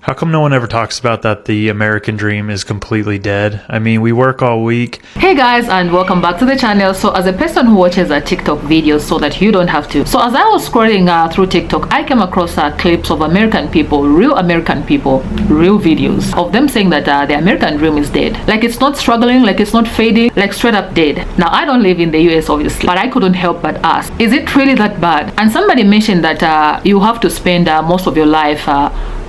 How come no one ever talks about that the American dream is completely dead? I mean, we work all week. Hey guys, and welcome back to the channel. So as a person who watches TikTok videos so that you don't have to, so as I was scrolling through TikTok, I came across clips of American people, real videos of them saying that the American dream is dead. Like it's not struggling, like it's not fading, like straight up dead. Now I don't live in the US obviously, but I couldn't help but ask, is it really that bad? And somebody mentioned that you have to spend most of your life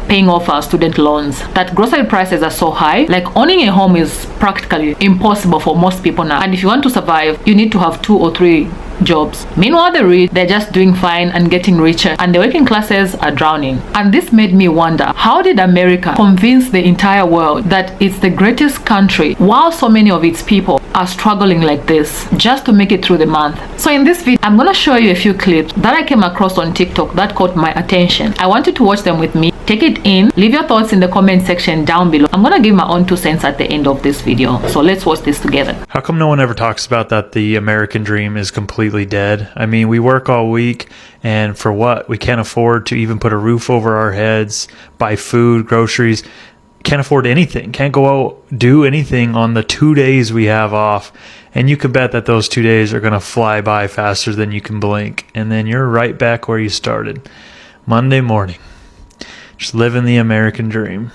paying off our student loans, that grocery prices are so high, like owning a home is practically impossible for most people now, and if you want to survive you need to have 2 or 3 jobs. Meanwhile the rich, they're just doing fine and getting richer, and the working classes are drowning. And this made me wonder, how did America convince the entire world that it's the greatest country while so many of its people are struggling like this just to make it through the month? So in this video I'm gonna show you a few clips that I came across on TikTok that caught my attention. I want you to watch them with me, take it in, leave your thoughts in the comment section down below. I'm gonna give my own 2 cents at the end of this video, so let's watch this together. How come no one ever talks about that the American dream is completely dead? I mean, we work all week, and for what? We can't afford to even put a roof over our heads, buy food, groceries, can't afford anything, can't go out, do anything on the 2 days we have off. And you can bet that those 2 days are gonna fly by faster than you can blink, and then you're right back where you started, Monday morning. Just living the American dream.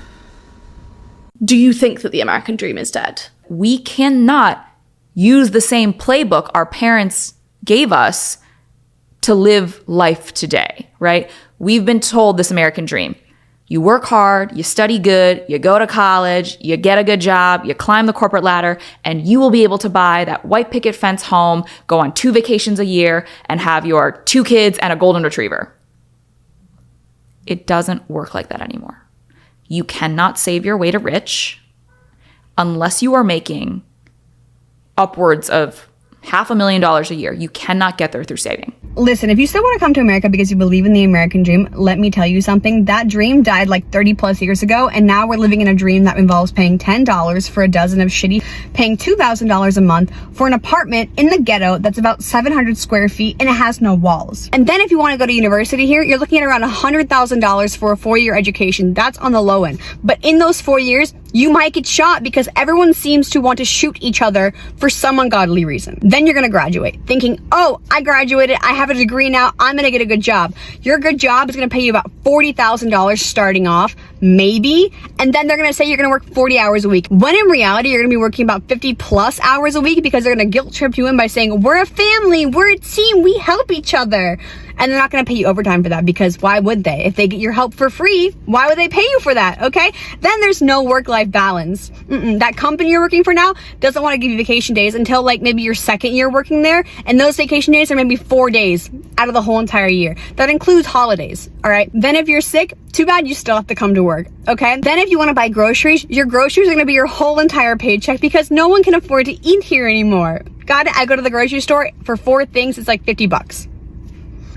Do you think that the American dream is dead? We cannot use the same playbook our parents gave us to live life today, right? We've been told this American dream. You work hard, you study good, you go to college, you get a good job, you climb the corporate ladder, and you will be able to buy that white picket fence home, go on 2 vacations a year, and have your 2 kids and a golden retriever. It doesn't work like that anymore. You cannot save your way to rich unless you are making upwards of $500,000 a year. You cannot get there through saving. Listen, if you still want to come to America because you believe in the American dream, let me tell you something. That dream died like 30 plus years ago, and now we're living in a dream that involves paying $10 for a dozen of shitty, paying $2,000 a month for an apartment in the ghetto that's about 700 square feet and it has no walls. And then if you want to go to university here, you're looking at around $100,000 for a 4-year education. That's on the low end. But in those 4 years, you might get shot because everyone seems to want to shoot each other for some ungodly reason. Then you're going to graduate thinking, oh, I graduated, I have a degree now, I'm going to get a good job. Your good job is going to pay you about $40,000 starting off, maybe, and then they're going to say you're going to work 40 hours a week. When in reality, you're going to be working about 50 plus hours a week because they're going to guilt trip you in by saying, we're a family, we're a team, we help each other. And they're not going to pay you overtime for that, because why would they? If they get your help for free, why would they pay you for that? Okay, then there's no work-life balance. That company you're working for now doesn't want to give you vacation days until like maybe your 2nd year working there, and those vacation days are maybe 4 days out of the whole entire year. That includes holidays. All right, then if you're sick, too bad, you still have to come to work. Okay, then if you want to buy groceries, your groceries are going to be your whole entire paycheck because no one can afford to eat here anymore. Got it? I go to the grocery store for 4 things, it's like 50 bucks.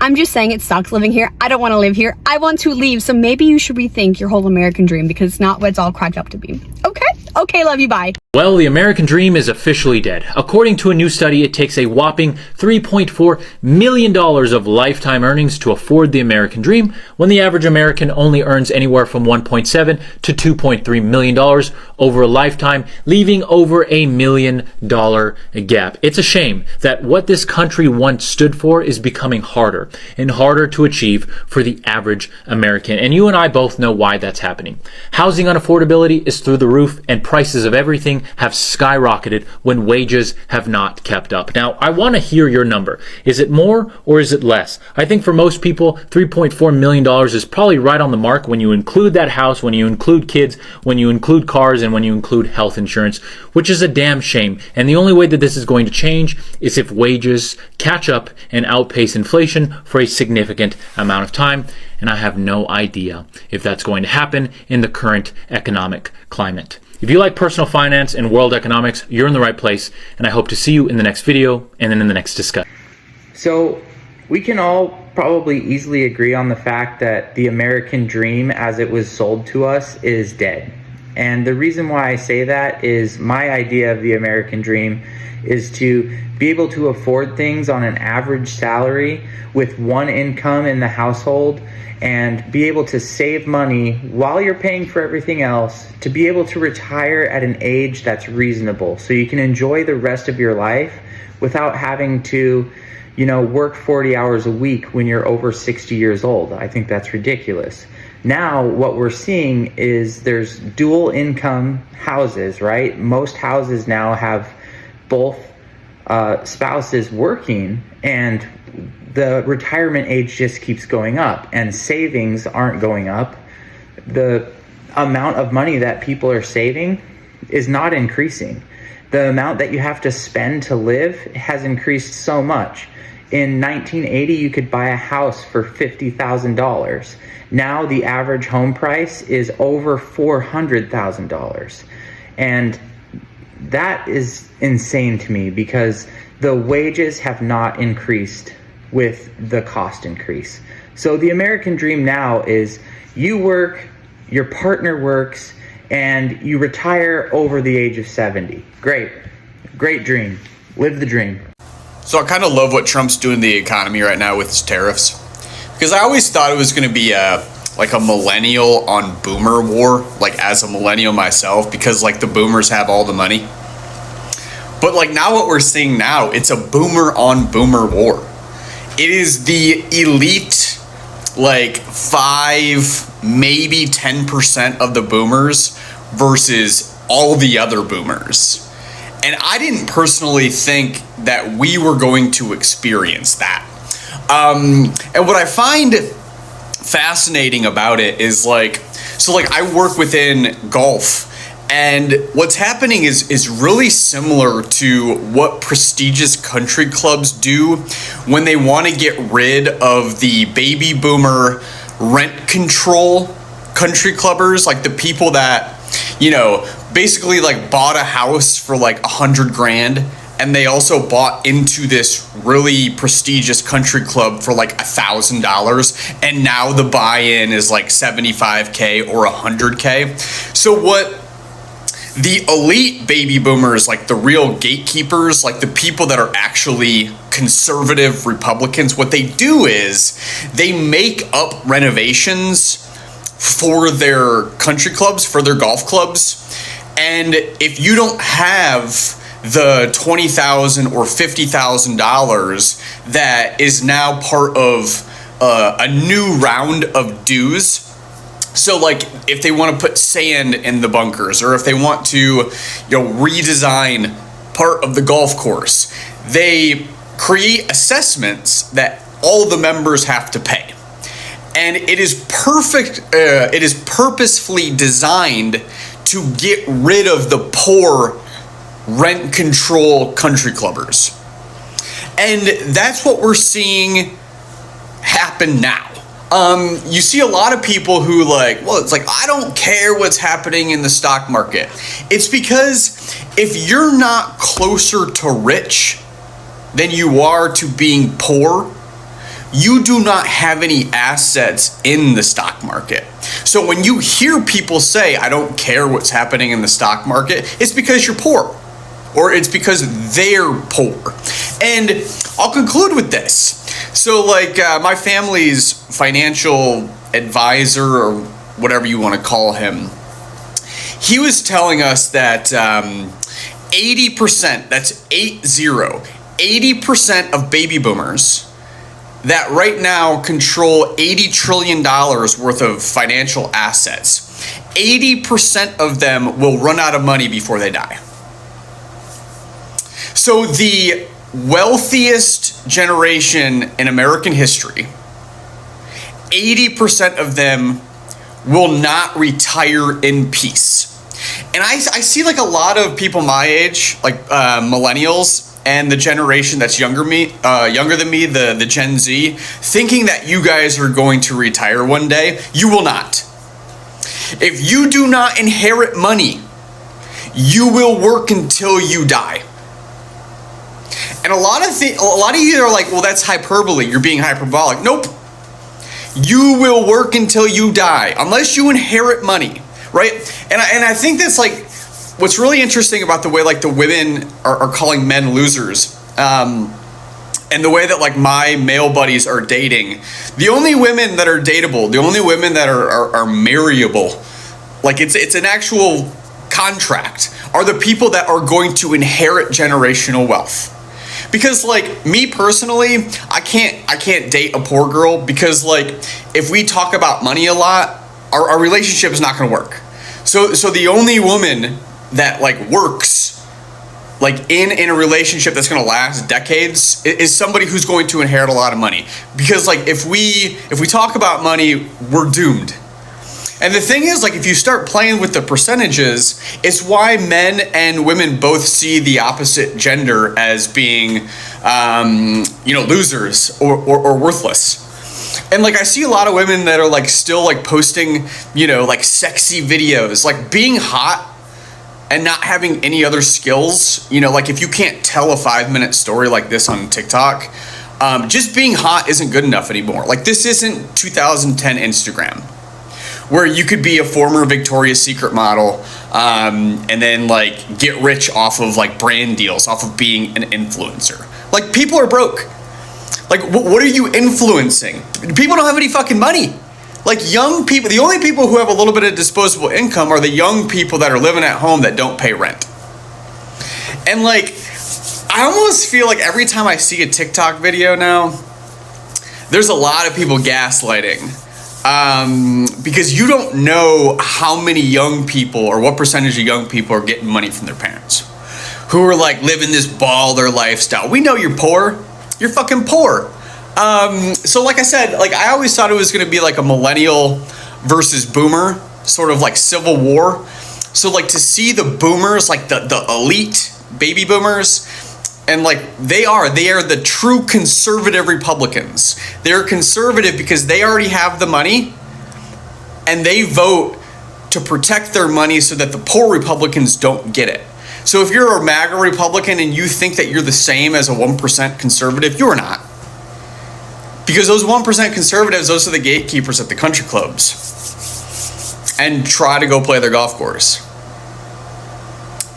I'm just saying it sucks living here. I don't want to live here. I want to leave. So maybe you should rethink your whole American dream, because it's not what it's all cracked up to be. Okay? Okay, love you, bye. Well, the American dream is officially dead. According to a new study, it takes a whopping $3.4 million of lifetime earnings to afford the American dream, when the average American only earns anywhere from $1.7 to $2.3 million over a lifetime, leaving over $1 million gap. It's a shame that what this country once stood for is becoming harder and harder to achieve for the average American. And you and I both know why that's happening. Housing unaffordability is through the roof, and prices of everything have skyrocketed when wages have not kept up. Now, I want to hear your number. Is it more or is it less? I think for most people, $3.4 million is probably right on the mark when you include that house, when you include kids, when you include cars, and when you include health insurance, which is a damn shame. And the only way that this is going to change is if wages catch up and outpace inflation for a significant amount of time. And I have no idea if that's going to happen in the current economic climate. If you like personal finance and world economics, you're in the right place, and I hope to see you in the next video and then in the next discussion. So we can all probably easily agree on the fact that the American dream as it was sold to us is dead. And the reason why I say that is my idea of the American dream is to be able to afford things on an average salary with one income in the household, and be able to save money while you're paying for everything else, to be able to retire at an age that's reasonable so you can enjoy the rest of your life without having to, work 40 hours a week when you're over 60 years old. I think that's ridiculous. Now, what we're seeing is there's dual income houses, right? Most houses now have both spouses working, and the retirement age just keeps going up, and savings aren't going up. The amount of money that people are saving is not increasing. The amount that you have to spend to live has increased so much. In 1980, you could buy a house for $50,000. Now the average home price is over $400,000. And that is insane to me, because the wages have not increased with the cost increase. So the American dream now is you work, your partner works, and you retire over the age of 70. Great dream. Live the dream. So I kind of love what Trump's doing to the economy right now with his tariffs, because I always thought it was going to be a millennial on boomer war, like as a millennial myself, because like the boomers have all the money. But like now what we're seeing now, it's a boomer on boomer war. It is the elite, like 5, maybe 10% of the boomers versus all the other boomers. And I didn't personally think that we were going to experience that. And what I find fascinating about it is I work within golf, and what's happening is really similar to what prestigious country clubs do when they want to get rid of the baby boomer rent control country clubbers, like the people that, basically like bought a house for like $100,000, and they also bought into this really prestigious country club for like $1,000, and now the buy-in is like $75K or $100K. So what the elite baby boomers, like the real gatekeepers, like the people that are actually conservative Republicans, what they do is they make up renovations for their country clubs, for their golf clubs. And if you don't have the $20,000 or $50,000 that is now part of a new round of dues, so like if they want to put sand in the bunkers, or if they want to redesign part of the golf course, they create assessments that all the members have to pay. And it is purposefully designed to get rid of the poor rent control country clubbers. And that's what we're seeing happen now. You see a lot of people who I don't care what's happening in the stock market. It's because if you're not closer to rich than you are to being poor, you do not have any assets in the stock market. So when you hear people say, I don't care what's happening in the stock market, it's because you're poor, or it's because they're poor. And I'll conclude with this. So my family's financial advisor, or whatever you want to call him, he was telling us that 80%, that's 80% of baby boomers that right now control $80 trillion worth of financial assets, 80% of them will run out of money before they die. So the wealthiest generation in American history, 80% of them will not retire in peace. And I see like a lot of people my age, like millennials, and the generation that's younger than me, the Gen Z, thinking that you guys are going to retire one day. You will not. If you do not inherit money, you will work until you die. And a lot of you are like, well, that's hyperbole. You're being hyperbolic. Nope. You will work until you die. Unless you inherit money, right? And I think that's like what's really interesting about the way like the women are calling men losers. And the way that like my male buddies are dating, the only women that are dateable, the only women that are marryable, like it's an actual contract, are the people that are going to inherit generational wealth. Because like me personally, I can't date a poor girl because like if we talk about money a lot, our relationship is not going to work. So the only woman that like works like in a relationship that's going to last decades is somebody who's going to inherit a lot of money. Because like if we talk about money, we're doomed. And the thing is, like, if you start playing with the percentages, it's why men and women both see the opposite gender as being, losers or worthless. And like I see a lot of women that are like still like posting, like sexy videos, like being hot and not having any other skills. Like if you can't tell a 5-minute story like this on TikTok, just being hot isn't good enough anymore. Like this isn't 2010 Instagram, where you could be a former Victoria's Secret model and then like get rich off of like brand deals, off of being an influencer. Like people are broke. Like what are you influencing? People don't have any fucking money. Like young people, the only people who have a little bit of disposable income are the young people that are living at home that don't pay rent. And like, I almost feel like every time I see a TikTok video now, there's a lot of people gaslighting. Because you don't know how many young people or what percentage of young people are getting money from their parents who are like living this baller lifestyle. We know you're poor. You're fucking poor. So like I said, like I always thought it was going to be like a millennial versus boomer sort of like civil war. So like to see the boomers, like the elite baby boomers, and like they are the true conservative Republicans. They're conservative because they already have the money and they vote to protect their money so that the poor Republicans don't get it. So if you're a MAGA Republican and you think that you're the same as a 1% conservative, you're not. Because those 1% conservatives, those are the gatekeepers at the country clubs and try to go play their golf course.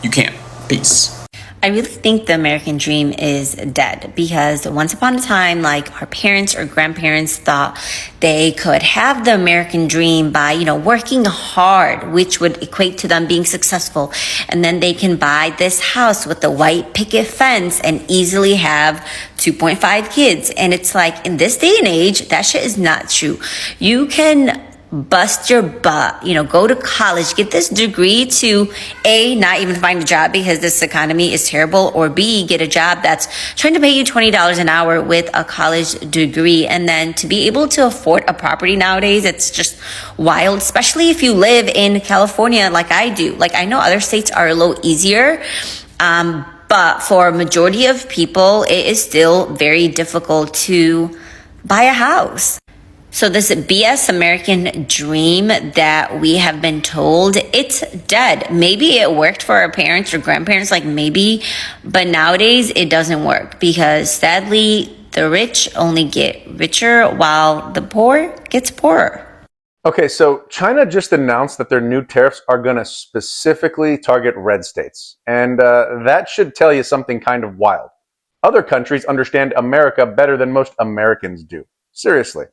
You can't. Peace. I really think the American dream is dead because once upon a time, like our parents or grandparents thought they could have the American dream by, working hard, which would equate to them being successful. And then they can buy this house with the white picket fence and easily have 2.5 kids. And it's like in this day and age, that shit is not true. You can bust your butt, go to college, get this degree to A, not even find a job because this economy is terrible, or B, get a job that's trying to pay you $20 an hour with a college degree. And then to be able to afford a property nowadays, it's just wild, especially if you live in California like I do. Like I know other states are a little easier, but for a majority of people, it is still very difficult to buy a house. So this BS American dream that we have been told, it's dead. Maybe it worked for our parents or grandparents, like maybe, but nowadays it doesn't work because sadly, the rich only get richer while the poor gets poorer. Okay, so China just announced that their new tariffs are going to specifically target red states. And that should tell you something kind of wild. Other countries understand America better than most Americans do. Seriously.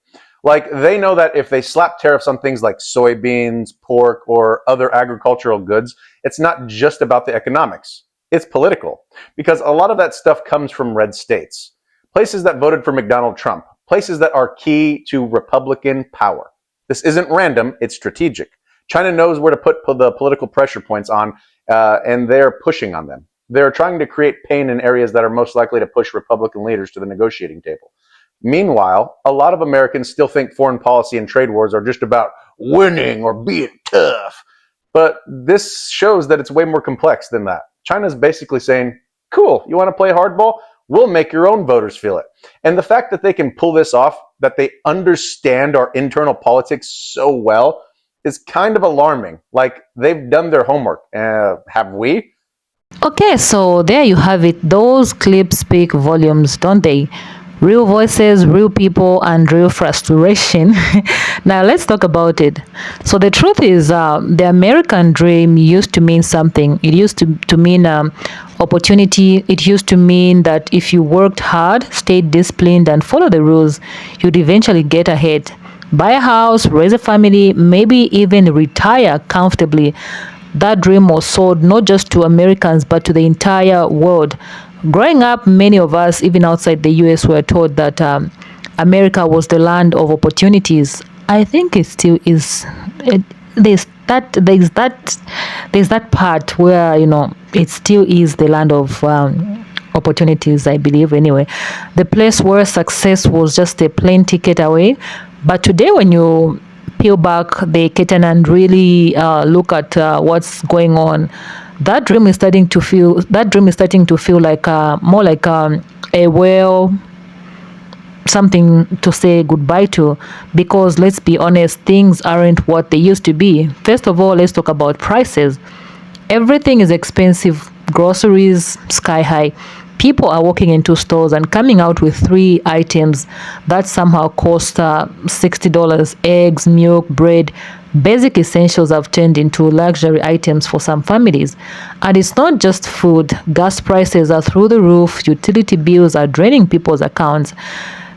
Like, they know that if they slap tariffs on things like soybeans, pork, or other agricultural goods, it's not just about the economics. It's political. Because a lot of that stuff comes from red states. Places that voted for Donald Trump. Places that are key to Republican power. This isn't random, it's strategic. China knows where to put the political pressure points on, and they're pushing on them. They're trying to create pain in areas that are most likely to push Republican leaders to the negotiating table. Meanwhile, a lot of Americans still think foreign policy and trade wars are just about winning or being tough. But this shows that it's way more complex than that. China's basically saying, cool, you want to play hardball? We'll make your own voters feel it. And the fact that they can pull this off, that they understand our internal politics so well, is kind of alarming. Like, they've done their homework. Have we? Okay, so there you have it. Those clips speak volumes, don't they? Real voices, real people, and real frustration. Now, let's talk about it. So, the truth is, the American dream used to mean something. It used to mean opportunity. It used to mean that if you worked hard, stayed disciplined, and followed the rules, you'd eventually get ahead. Buy a house, raise a family, maybe even retire comfortably. That dream was sold not just to Americans but to the entire world. Growing up, many of us, even outside the US, were told that America was the land of opportunities. I think it still is. There's that part where it still is the land of opportunities. I believe anyway, the place where success was just a plane ticket away. But today, when you peel back the curtain and really look at what's going on, that dream is starting to feel like more like something to say goodbye to, because let's be honest, things aren't what they used to be. First of all, let's talk about prices. Everything is expensive. Groceries sky high. People are walking into stores and coming out with 3 items that somehow cost $60. Eggs, milk, bread. Basic essentials have turned into luxury items for some families. And it's not just food. Gas prices are through the roof. Utility bills are draining people's accounts.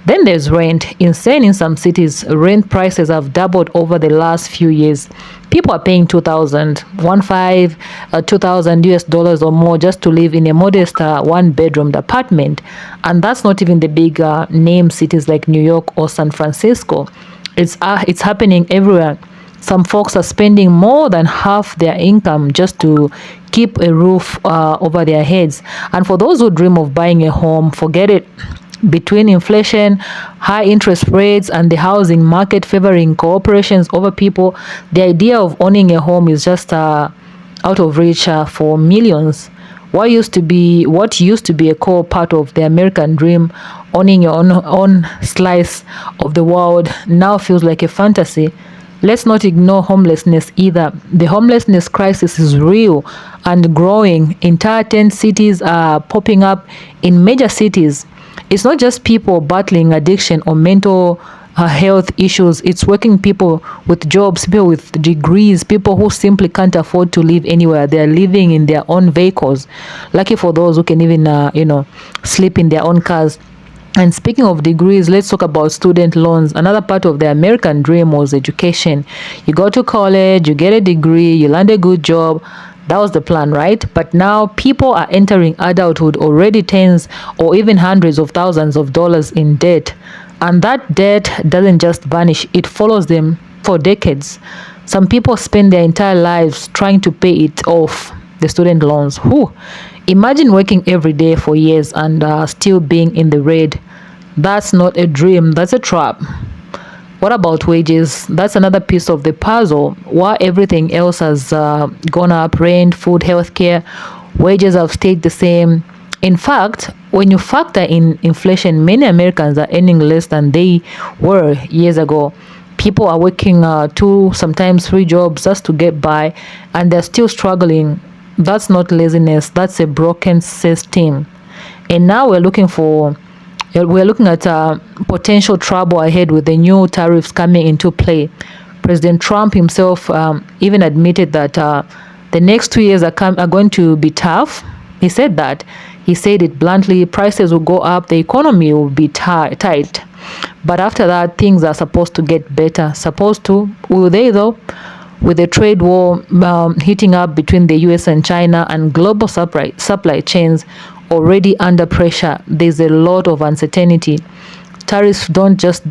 Then there's rent. Insane in some cities, rent prices have doubled over the last few years. People are paying $2,000 US dollars or more just to live in a modest one-bedroom apartment. And that's not even the big name cities like New York or San Francisco. It's happening everywhere. Some folks are spending more than half their income just to keep a roof over their heads. And for those who dream of buying a home, forget it. Between inflation, high interest rates, and the housing market favoring corporations over people, the idea of owning a home is just out of reach for millions. What used to be a core part of the American dream, owning your own slice of the world, now feels like a fantasy. Let's not ignore homelessness either. The homelessness crisis is real and growing. Entire tent cities are popping up in major cities. It's not just people battling addiction or mental health issues. It's working people with jobs, people with degrees, people who simply can't afford to live anywhere. They're living in their own vehicles. Lucky for those who can even, sleep in their own cars. And speaking of degrees, let's talk about student loans. Another part of the American dream was education. You go to college, you get a degree, you land a good job. That was the plan, right? But now people are entering adulthood already tens or even hundreds of thousands of dollars in debt. And that debt doesn't just vanish, it follows them for decades. Some people spend their entire lives trying to pay it off, the student loans. Imagine working every day for years and still being in the red. That's not a dream, that's a trap. What about wages? That's another piece of the puzzle. While everything else has gone up, rent, food, healthcare, wages have stayed the same. In fact, when you factor in inflation, many Americans are earning less than they were years ago. People are working 2, sometimes 3 jobs just to get by, and they're still struggling. That's not laziness, that's a broken system. And now we're looking at potential trouble ahead with the new tariffs coming into play. President Trump himself even admitted that the next 2 years are going to be tough. He said that. He said it bluntly, prices will go up, the economy will be tight. But after that, things are supposed to get better. Supposed to. Will they though? With the trade war heating up between the US and China and global supply chains already under pressure, there's a lot of uncertainty. Tariffs don't just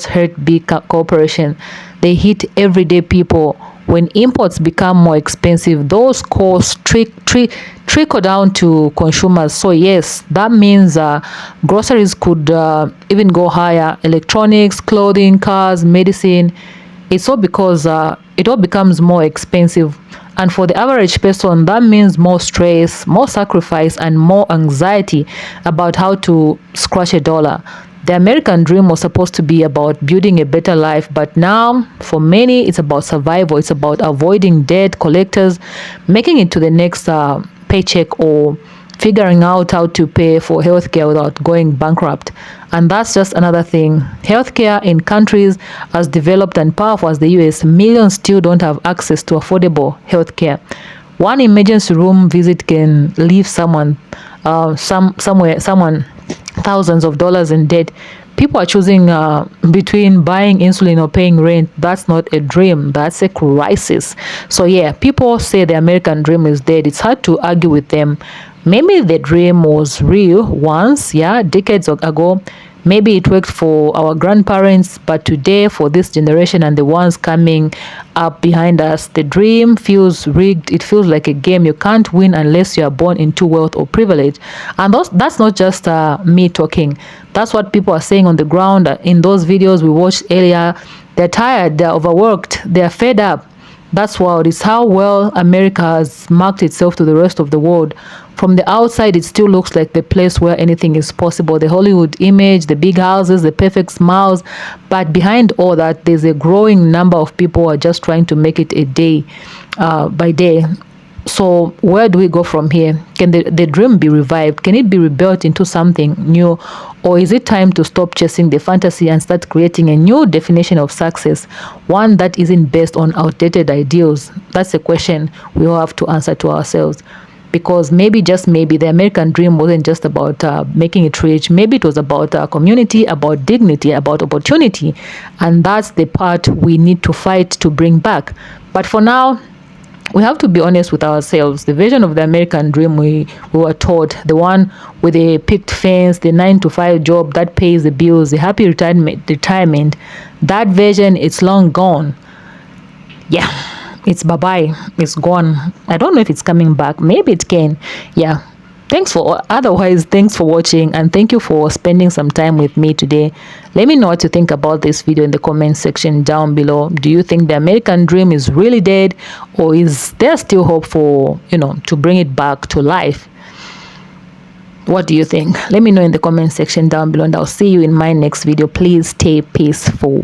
hurt big corporations, they hit everyday people. When imports become more expensive, those costs trickle down to consumers. So yes, that means groceries could even go higher, electronics, clothing, cars, medicine. It's all because it all becomes more expensive. And for the average person, that means more stress, more sacrifice, and more anxiety about how to scratch a dollar. The American dream was supposed to be about building a better life, but now, for many, it's about survival. It's about avoiding debt collectors, making it to the next paycheck, or figuring out how to pay for healthcare without going bankrupt. And that's just another thing. Healthcare in countries as developed and powerful as the US, millions still don't have access to affordable healthcare. One emergency room visit can leave someone thousands of dollars in debt. People are choosing between buying insulin or paying rent. That's not a dream, that's a crisis. So yeah, people say the American dream is dead. It's hard to argue with them. Maybe the dream was real once, yeah, decades ago. Maybe it worked for our grandparents, but today, for this generation and the ones coming up behind us, the dream feels rigged. It feels like a game. You can't win unless you are born into wealth or privilege. And that's not just me talking. That's what people are saying on the ground. In those videos we watched earlier, they're tired, they're overworked, they're fed up. That's wild. It's how well America has marked itself to the rest of the world. From the outside, it still looks like the place where anything is possible. The Hollywood image, the big houses, the perfect smiles. But behind all that, there's a growing number of people who are just trying to make it a day by day. So where do we go from here? Can the dream be revived? Can it be rebuilt into something new? Or is it time to stop chasing the fantasy and start creating a new definition of success? One that isn't based on outdated ideals? That's a question we all have to answer to ourselves. Because maybe, just maybe, the American dream wasn't just about making it rich. Maybe it was about community, about dignity, about opportunity. And that's the part we need to fight to bring back. But for now, we have to be honest with ourselves. The version of the American dream we were taught, the one with a picket fence, the 9-to-5 job that pays the bills, the happy retirement, that version, it's long gone. Yeah, it's bye-bye. It's gone. I don't know if it's coming back. Maybe it can. Yeah. Thanks for watching, and thank you for spending some time with me today. Let me know what you think about this video in the comment section down below. Do you think the American dream is really dead, or is there still hope for, to bring it back to life? What do you think? Let me know in the comment section down below, and I'll see you in my next video. Please stay peaceful.